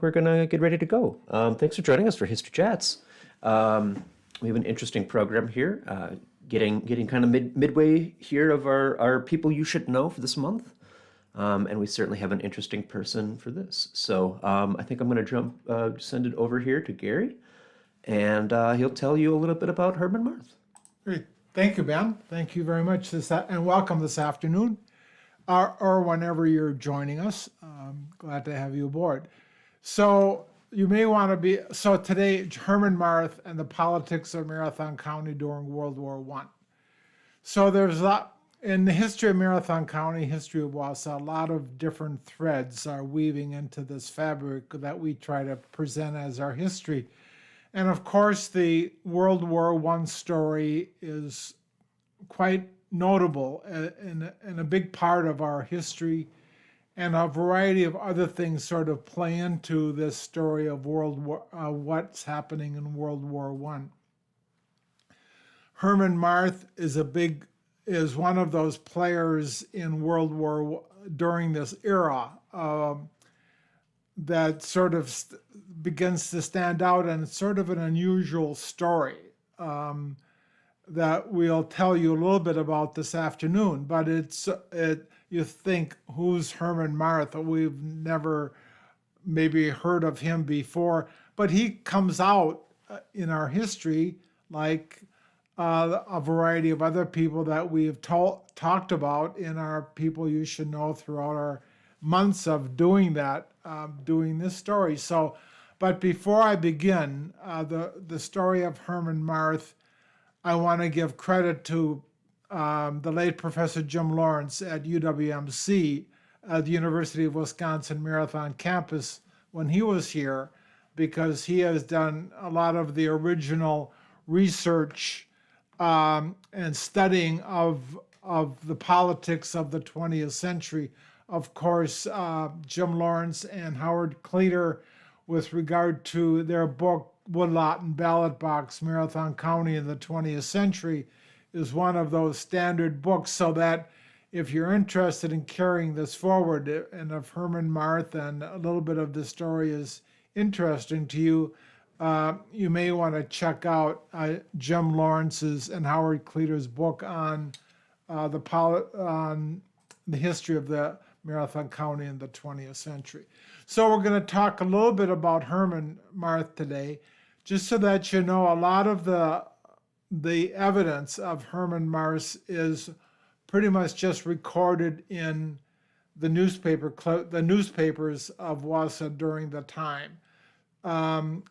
We're gonna get ready to go. Thanks for joining us for History Chats. We have an interesting program here, getting kind of midway here of our people you should know for this month, and we certainly have an interesting person for this. So I think I'm gonna send it over here to Gary, and he'll tell you a little bit about Herman Marth. Great. Thank you, Ben. Thank you very much and welcome this afternoon or whenever you're joining us. Glad to have you aboard. So you may want to so today, Herman Marth and the politics of Marathon County during World War I. So there's a lot, in the history of Marathon County, history of Wausau, a lot of different threads are weaving into this fabric that we try to present as our history. And of course, the World War I story is quite notable and a big part of our history, and a variety of other things sort of play into this story of what's happening in World War I. Herman Marth is one of those players in World War during this era that sort of begins to stand out, and it's sort of an unusual story that we'll tell you a little bit about this afternoon. But you think, who's Herman Marth? We've never maybe heard of him before, but he comes out in our history like a variety of other people that we've talked about in our People You Should Know throughout our months of doing that, doing this story. So, but before I begin, the story of Herman Marth, I want to give credit to the late Professor Jim Lorence at UWMC, at the University of Wisconsin Marathon campus, when he was here, because he has done a lot of the original research and studying of the politics of the 20th century. Of course, Jim Lorence and Howard Cleater, with regard to their book, Woodlot and Ballot Box, Marathon County in the 20th Century, is one of those standard books, so that if you're interested in carrying this forward, and if Herman Marth and a little bit of the story is interesting to you, you may want to check out Jim Lawrence's and Howard Cleater's book on the history of the Marathon County in the 20th century. So we're going to talk a little bit about Herman Marth today, just so that you know a lot of the evidence of Herman Marth is pretty much just recorded in the newspapers of Wausau during the time.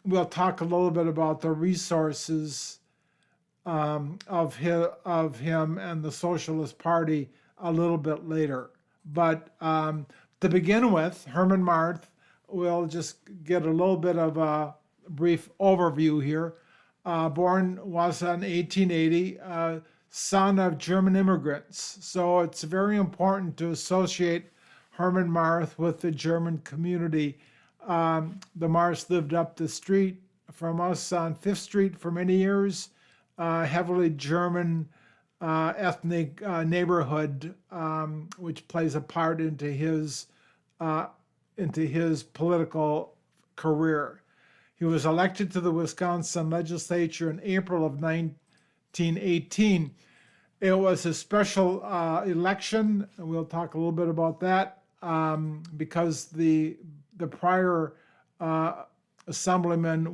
We'll talk a little bit about the resources of him and the Socialist Party a little bit later. But to begin with, Herman Marth, we'll just get a little bit of a brief overview here. Born was in 1880, son of German immigrants. So it's very important to associate Herman Marth with the German community. The Marths lived up the street from us on 5th Street for many years, heavily German ethnic neighborhood, which plays a part into his political career. He was elected to the Wisconsin legislature in April of 1918. It was a special election, and we'll talk a little bit about that, because the prior assemblyman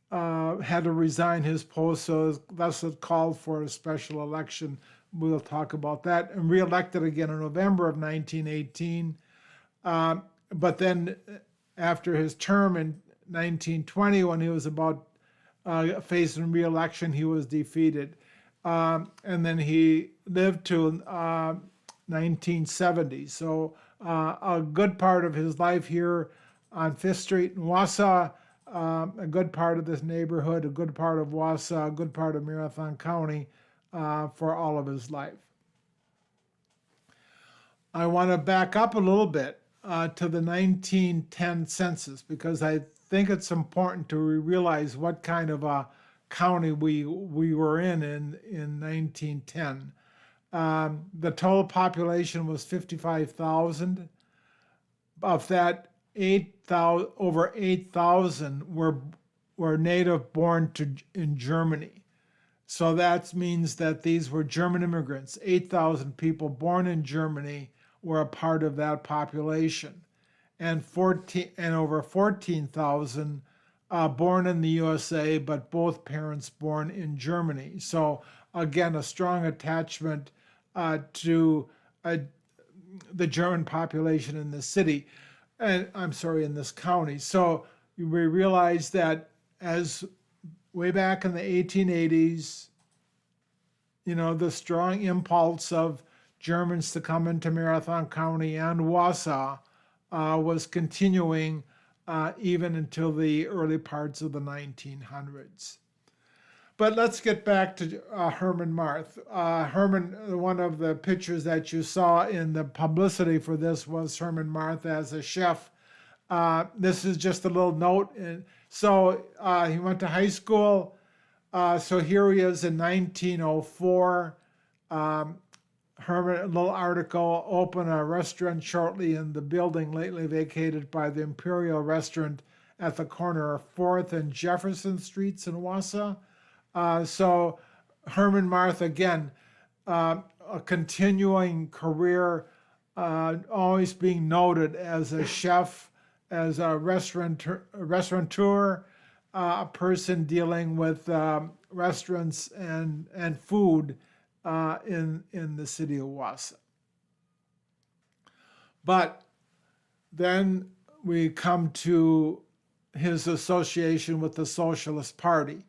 had to resign his post, so thus it called for a special election. We'll talk about that, and reelected again in November of 1918. But then after his term in 1920, when he was about facing re-election, he was defeated. And then he lived to 1970. So a good part of his life here on 5th Street in Wausau, a good part of this neighborhood, a good part of Wausau, a good part of Marathon County for all of his life. I want to back up a little bit to the 1910 census, because I think it's important to realize what kind of a county we were in 1910. The total population was 55,000. Of that, over 8,000 were native born in Germany. So that means that these were German immigrants. 8,000 people born in Germany were a part of that population, and over 14,000 born in the USA, but both parents born in Germany. So again, a strong attachment to the German population in the city, and in this county. So we realized that as way back in the 1880s, the strong impulse of Germans to come into Marathon County and Wausau was continuing even until the early parts of the 1900s. But let's get back to Herman Marth. Herman, one of the pictures that you saw in the publicity for this was Herman Marth as a chef. This is just a little note. So he went to high school. So here he is in 1904. Herman, a little article, opened a restaurant shortly in the building lately vacated by the Imperial Restaurant at the corner of 4th and Jefferson Streets in Wausau. So Herman Marth, again, a continuing career, always being noted as a chef, as a restaurateur, a person dealing with restaurants and food in the city of Wausau. But then we come to his association with the Socialist Party.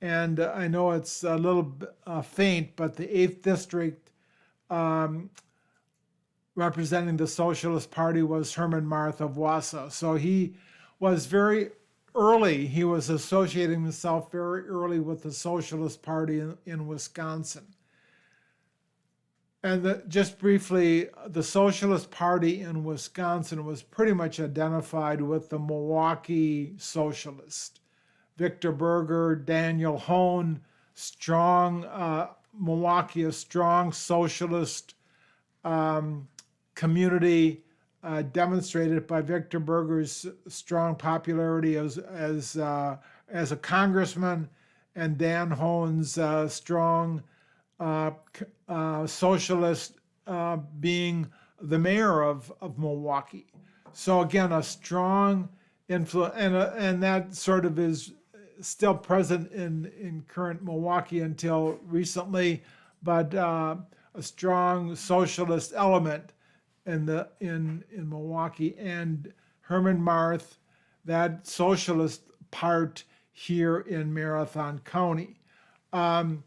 And I know it's a little faint, but the 8th District representing the Socialist Party was Herman Marth of Wausau. So he was very early, he was associating himself very early with the Socialist Party in Wisconsin. And just briefly, the Socialist Party in Wisconsin was pretty much identified with the Milwaukee Socialist. Victor Berger, Daniel Hone, strong, Milwaukee, a strong socialist community, demonstrated by Victor Berger's strong popularity as a congressman, and Dan Hone's strong socialist being the mayor of Milwaukee. So again, a strong influence, and that sort of is still present in current Milwaukee until recently, but a strong socialist element in Milwaukee. And Herman Marth, that socialist part here in Marathon County. And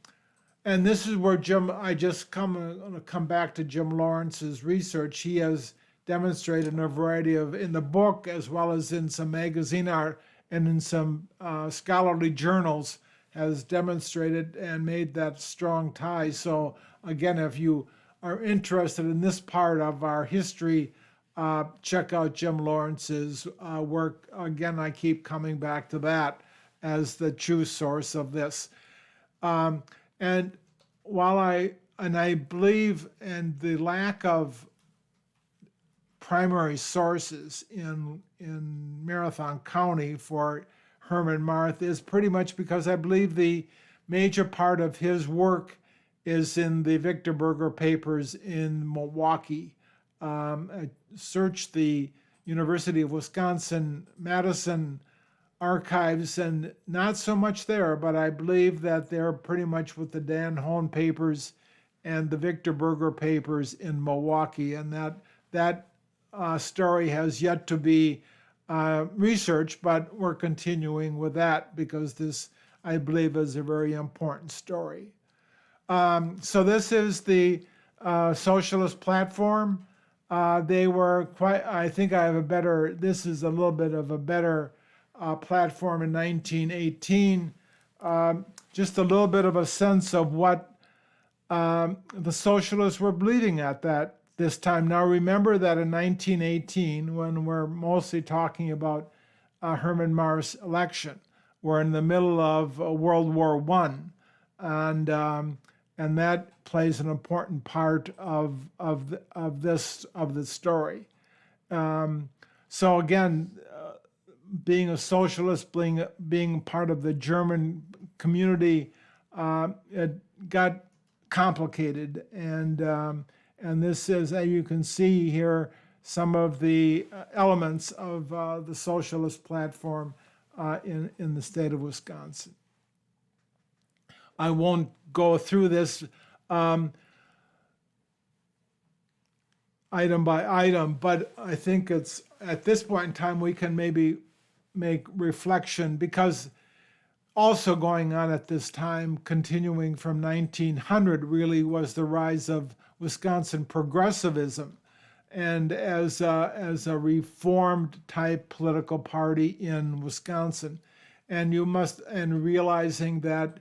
this is where I'm going to come back to Jim Lawrence's research. He has demonstrated in a variety in the book, as well as in some magazine art and in some scholarly journals, has demonstrated and made that strong tie. So again, if you are interested in this part of our history, check out Jim Lawrence's work. Again, I keep coming back to that as the true source of this. And I believe in the lack of primary sources in Marathon County for Herman Marth is pretty much because I believe the major part of his work is in the Victor Berger papers in Milwaukee. I searched the University of Wisconsin-Madison archives, and not so much there, but I believe that they're pretty much with the Dan Hone papers and the Victor Berger papers in Milwaukee, and that story has yet to be researched, but we're continuing with that because this, I believe, is a very important story. So this is the Socialist Platform. They were quite, I think I have this is a little bit of a better platform in 1918. Just a little bit of a sense of what the socialists were believing at this time. Now remember that in 1918, when we're mostly talking about Herman Marth's election, we're in the middle of World War I, and that plays an important part of the story. So again, being a socialist, being part of the German community, it got complicated, and this is, as you can see here, some of the elements of the socialist platform in the state of Wisconsin. I won't go through this item by item, but I think it's at this point in time we can maybe make reflection, because also going on at this time, continuing from 1900, really was the rise of Wisconsin progressivism, and as a reformed type political party in Wisconsin, and realizing that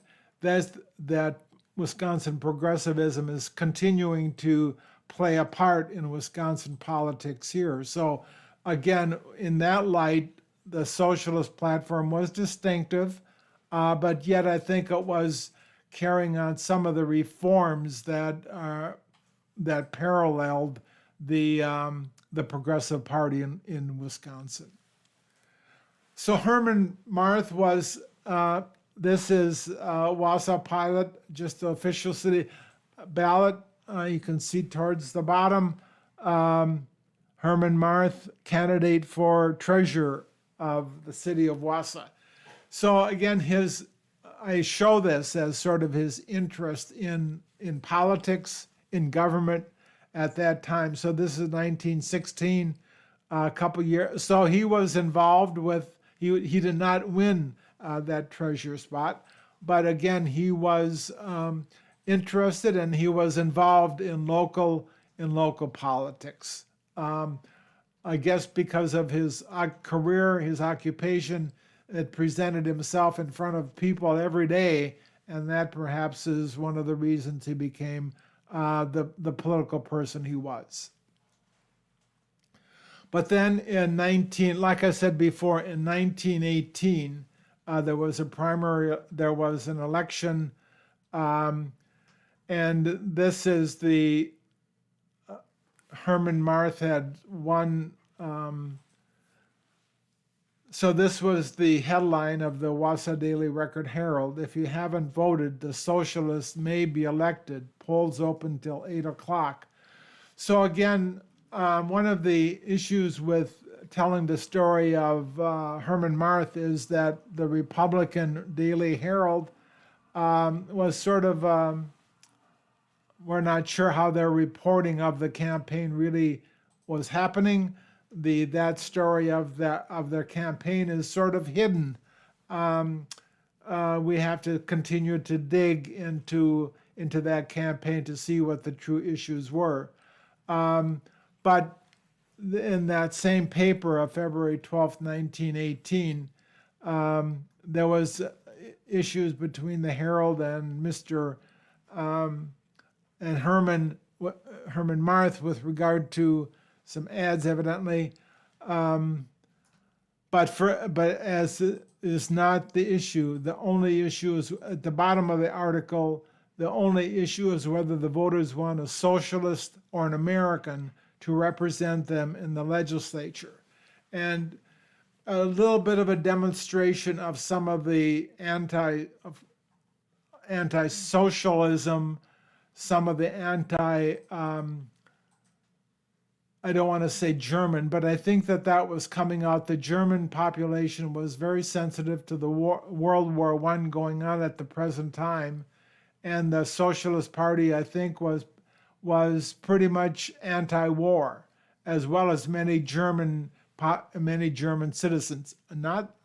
Wisconsin progressivism is continuing to play a part in Wisconsin politics here. So again, in that light, the socialist platform was distinctive, but yet I think it was carrying on some of the reforms that paralleled the Progressive Party in Wisconsin. So Herman Marth was, this is Wausau pilot, just the official city ballot. You can see towards the bottom, Herman Marth, candidate for treasurer of the city of Wausau. So again, I show this as sort of his interest in politics, in government at that time. So this is 1916, a couple years. So he was involved with, he did not win that treasurer spot, but again, he was interested, and he was involved in local politics. I guess because of his career, his occupation, it presented himself in front of people every day, and that perhaps is one of the reasons he became the political person he was. But then like I said before, in 1918, there was an election, and this is the Herman Marth had won. So this was the headline of the Wausau Daily Record Herald. If you haven't voted, the socialists may be elected. Polls open till 8 o'clock. So again, one of the issues with telling the story of Herman Marth is that the Republican Daily Herald was sort of, we're not sure how their reporting of the campaign really was happening. That story of their campaign is sort of hidden. We have to continue to dig into that campaign to see what the true issues were. But in that same paper of February 12th, 1918, there was issues between the Herald and and Herman Marth with regard to some ads, evidently, but as is not the issue. The only issue is at the bottom of the article. The only issue is whether the voters want a socialist or an American to represent them in the legislature, and a little bit of a demonstration of some of the anti-socialism, some of the I don't want to say German, but I think that was coming out. The German population was very sensitive to the World War I going on at the present time, and the Socialist Party, I think, was pretty much anti-war, as well as many German citizens.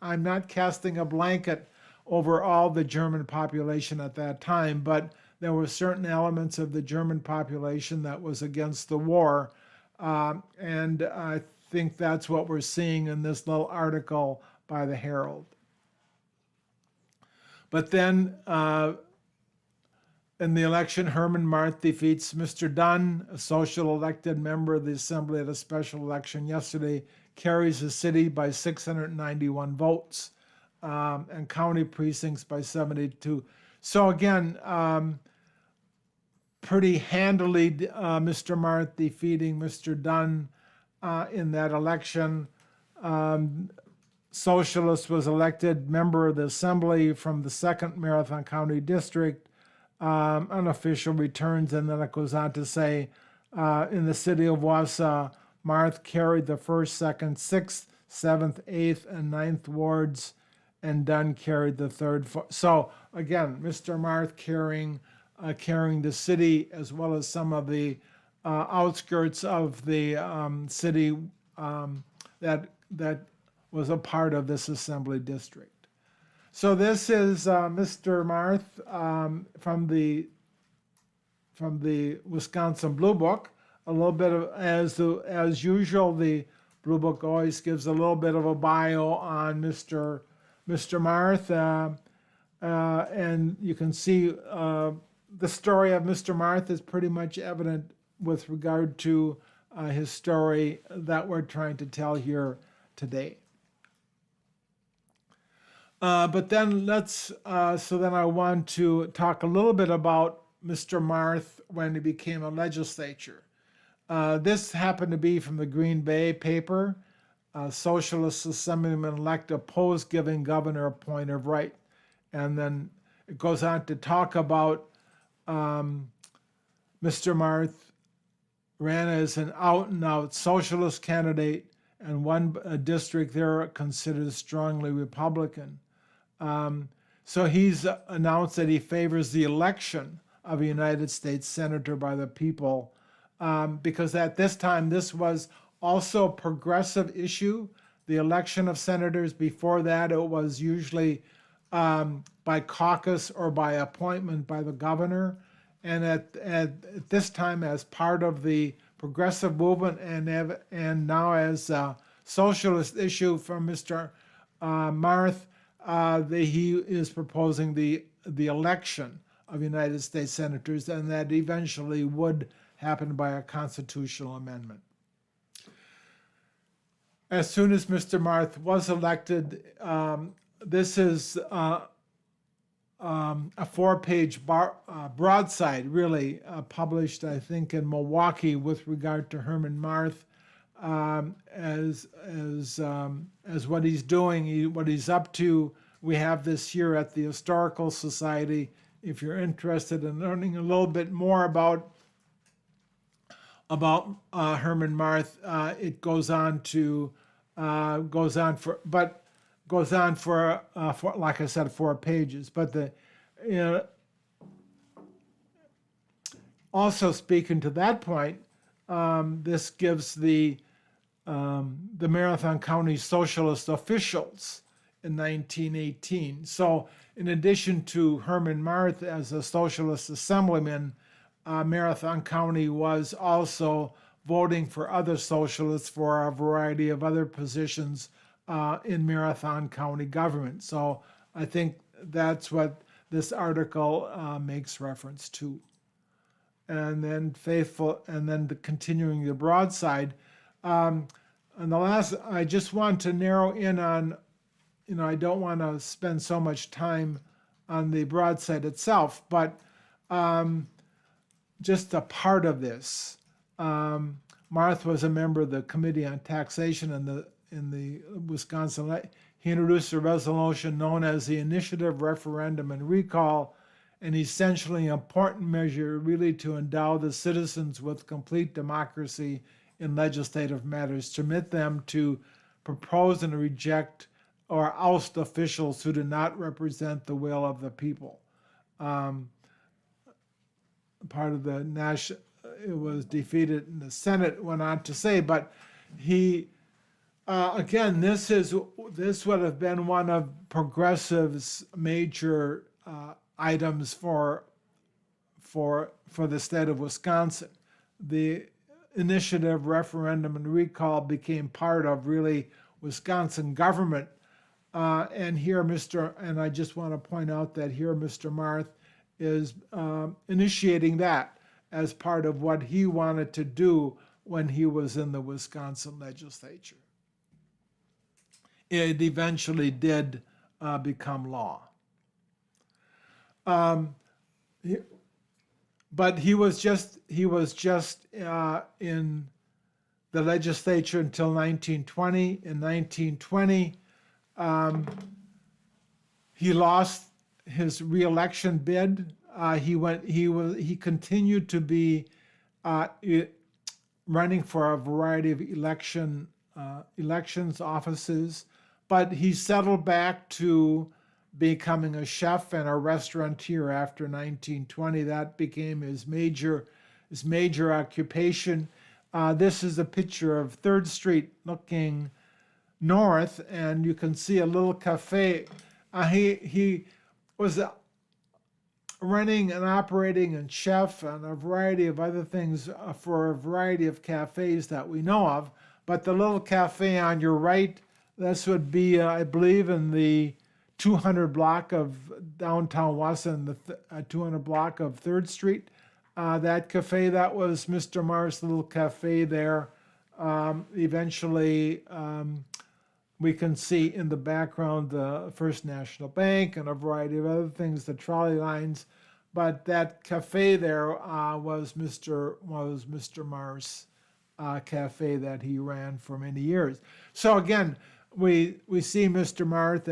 I'm not casting a blanket over all the German population at that time, but there were certain elements of the German population that was against the war. And I think that's what we're seeing in this little article by the Herald. But then in the election, Herman Marth defeats Mr. Dunn, a social elected member of the Assembly at a special election yesterday, carries the city by 691 votes, and county precincts by 72. So again, pretty handily, Mr. Marth defeating Mr. Dunn in that election. Socialist was elected member of the Assembly from the 2nd Marathon County District. Unofficial returns, and then it goes on to say, in the city of Wausau, Marth carried the 1st, 2nd, 6th, 7th, 8th, and 9th wards, and Dunn carried the 3rd. So again, Mr. Marth carrying the city as well as some of the outskirts of the city that was a part of this assembly district. So this is Mr. Marth from the Wisconsin Blue Book. A little bit of, as usual, the Blue Book always gives a little bit of a bio on Mr. Marth, and you can see the story of Mr. Marth is pretty much evident with regard to his story that we're trying to tell here today. But then then I want to talk a little bit about Mr. Marth when he became a legislator. This happened to be from the Green Bay paper. Socialist Assemblyman-elect opposed giving governor a point of right. And then it goes on to talk about Mr. Marth ran as an out-and-out socialist candidate, and one district there considered strongly Republican. So he's announced that he favors the election of a United States senator by the people, because at this time this was also a progressive issue, the election of senators. Before that, it was usually by caucus or by appointment by the governor. And at this time, as part of the progressive movement and now as a socialist issue from Mr. Marth, he is proposing the election of United States senators, and that eventually would happen by a constitutional amendment. As soon as Mr. Marth was elected, this is a 4-page broadside, really, published, I think, in Milwaukee with regard to Herman Marth, as what he's doing, what he's up to. We have this here at the Historical Society. If you're interested in learning a little bit more about Herman Marth, it goes on for like I said, 4 pages. But also speaking to that point, this gives the Marathon County Socialist officials in 1918. So in addition to Herman Marth as a socialist assemblyman, Marathon County was also voting for other socialists for a variety of other positions in Marathon County government. So I think that's what this article makes reference to. And then continuing the broadside. And the last, I just want to narrow in on, I don't want to spend so much time on the broadside itself, but just a part of this. Marth was a member of the Committee on Taxation in the Wisconsin. He introduced a resolution known as the Initiative, Referendum, and Recall, an essentially important measure really to endow the citizens with complete democracy in legislative matters, to permit them to propose and reject or oust officials who do not represent the will of the people. Part of the it was defeated in the Senate, went on to say, but he, again, this would have been one of Progressive's major items for the state of Wisconsin. The initiative, referendum, and recall became part of really Wisconsin government. And I just want to point out that here Mr. Marth is initiating that as part of what he wanted to do when he was in the Wisconsin legislature. It eventually did become law. But he was just in the legislature until 1920. In 1920, he lost his reelection bid. He continued to be running for a variety of elections offices, but he settled back to becoming a chef and a restaurateur after 1920. That became his major occupation. This is a picture of 3rd Street looking north, and you can see a little cafe. He was running and operating and chef and a variety of other things for a variety of cafes that we know of. But the little cafe on your right, this would be, I believe, in the 200 block of downtown Wausau, in the 200 block of 3rd Street. That cafe, that was Mr. Marth's little cafe there. Eventually, we can see in the background the First National Bank and a variety of other things, the trolley lines. But that cafe there was Mr. Marth's cafe that he ran for many years. So again, we see Mr. Marth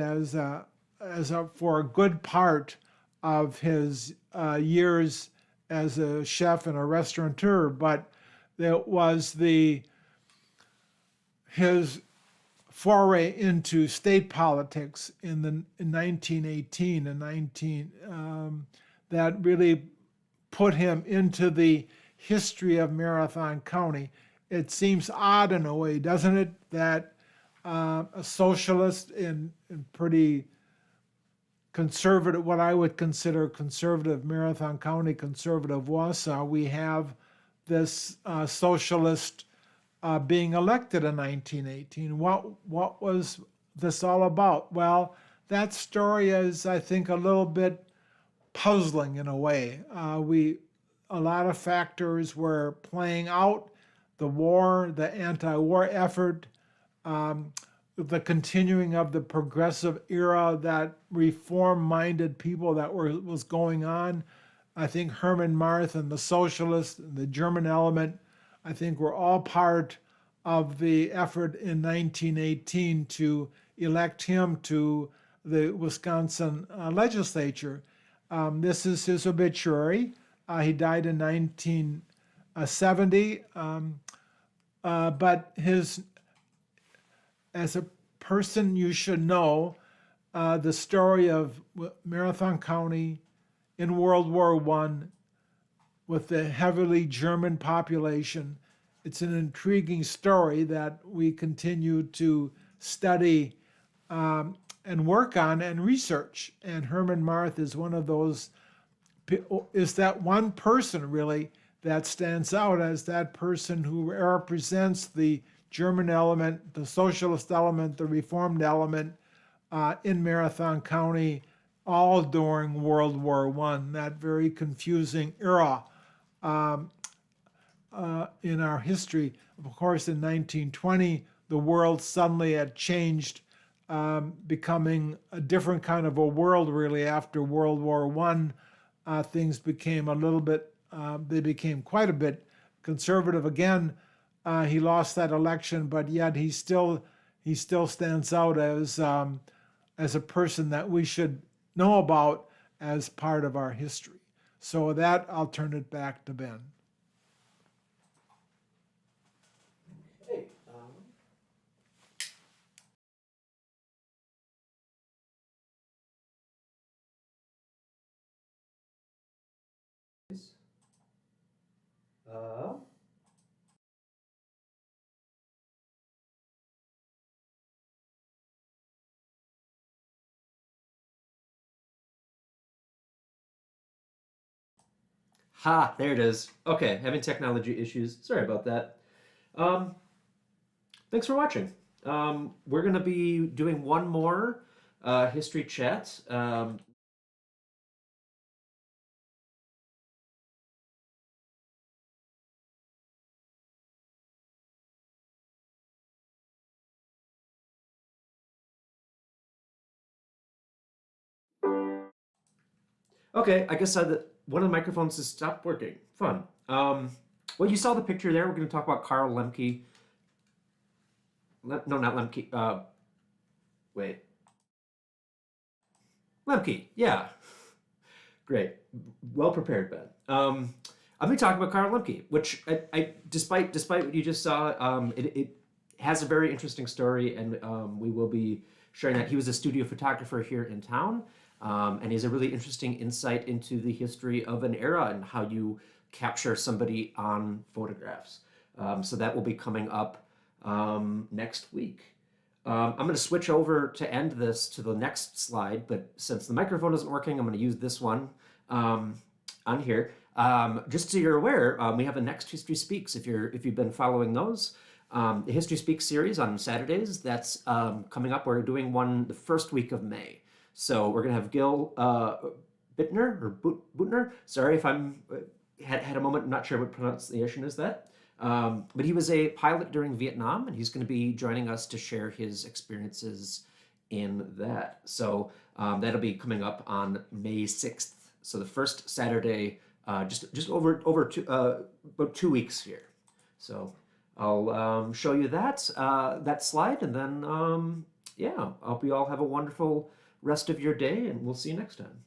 for a good part of his years as a chef and a restaurateur, but it was his foray into state politics in 1918 and that really put him into the history of Marathon County. It seems odd in a way, doesn't it, that a socialist in pretty conservative, what I would consider conservative Marathon County, conservative Wausau, we have this socialist being elected in 1918. What was this all about? Well, that story is, I think, a little bit puzzling in a way. A lot of factors were playing out: the war, the anti-war effort, the continuing of the progressive era, that reform-minded people that was going on. I think Herman Marth and the socialists, and the German element, I think were all part of the effort in 1918 to elect him to the Wisconsin legislature. This is his obituary. He died in 1970, but as a person, you should know the story of Marathon County in World War I with the heavily German population. It's an intriguing story that we continue to study and work on and research. And Herman Marth is one of those, is that one person really that stands out as that person who represents the German element, the socialist element, the reformed element in Marathon County, all during World War I, that very confusing era in our history. Of course, in 1920, the world suddenly had changed, becoming a different kind of a world, really, after World War I. Things became a little bit, they became quite a bit conservative again. He lost that election, but yet he still stands out as a person that we should know about as part of our history. So with that, I'll turn it back to Ben. Ha, there it is. Okay, having technology issues. Sorry about that. Um, Thanks for watching. We're going to be doing one more history chat. Okay, I guess one of the microphones has stopped working. Fun. Well, you saw the picture there. We're going to talk about Karl Lemke, no, not Lemke. Wait. Lemke, yeah. Great. Well prepared, Ben. I'm going to talk about Karl Lemke, which, despite what you just saw, it has a very interesting story, and we will be sharing that. He was a studio photographer here in town, and he has a really interesting insight into the history of an era and how you capture somebody on photographs. So that will be coming up next week. I'm going to switch over to end this to the next slide, but since the microphone isn't working, I'm going to use this one on here. Just so you're aware, we have a Next History Speaks. If you've been following those, the History Speaks series on Saturdays, that's coming up. We're doing one the first week of May. So we're going to have Gil Bittner or Butner. Sorry if I'm had a moment. I'm not sure what pronunciation is that. But he was a pilot during Vietnam, and he's going to be joining us to share his experiences in that. So that'll be coming up on May 6th. So the first Saturday, just over about 2 weeks here. So I'll show you that slide, and then yeah, I hope you all have a wonderful rest of your day, and we'll see you next time.